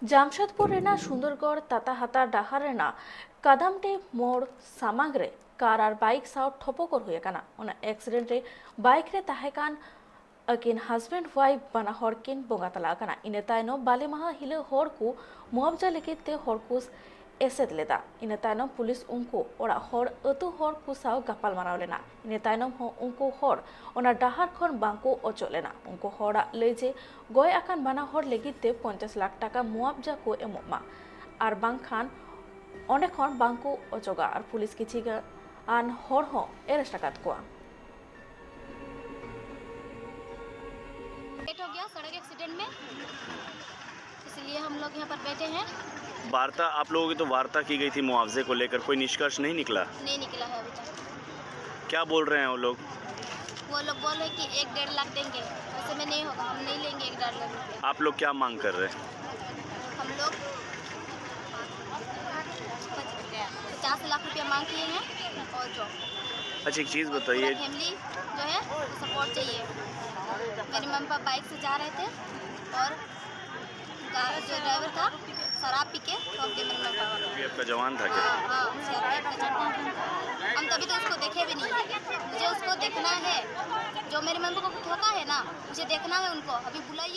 जामशेदपुर रेना सुंदरगढ़ ताताहाता डाहार रेना कदमटे मोड़ सामांग रे कार और बाइक साव ठोपोकर हुए काना ओना एक्सीडेंट रे बाइक रे ताहेकान अकिन हस्बैंड वाइफ बना हर किन बोंगा तला काना इने तायनो बाले माहा हिले हर को मुआवजा लेकिन ते हर को एसेद लेदा इने तायनो पुलिस उनको ओरा हर अतु हर को साव गपाल माराव लेना इने तायनो हो उनको हर ओना डाहार खन बांको अचो लेना उनको हरा ले जे गय आकान बाना हर लेगित ते 50 लाख टाका मुआवजा को एमोमा आर बांखान अनेक खन बांको अचोगा आर पुलिस किछि आन हर हो एरेस्ट आकात कोआ लेट हो गया सड़क एक्सीडेंट में, इसलिए हम लोग यहाँ पर बैठे हैं। वार्ता आप लोगों की तो वार्ता की गई थी मुआवजे को लेकर, कोई निष्कर्ष नहीं निकला? नहीं निकला है अभी तक। क्या बोल रहे हैं वो लोग बोल रहे कि 1-1.5 लाख देंगे, वैसे में नहीं होगा, हम नहीं लेंगे 1-1.5 लाख रुपये। आप लोग क्या मांग कर रहे हैं? हम लोग 50 लाख रुपया मांग किए हैं और जो अच्छा एक चीज़ बताइए, फैमिली जो है सपोर्ट चाहिए। मेरे मम्मी पापा बाइक से जा रहे थे और जो ड्राइवर था शराब पी के ठोक दिया मेरे मम्मी पापा को। सीआरपीएफ का जवान था क्या? हाँ सीआरपीएफ का जवान। हम तभी तो उसको देखे भी नहीं, मुझे उसको देखना है, जो मेरे मम्मी को ठोका है ना, मुझे देखना है उनको, अभी बुलाइए।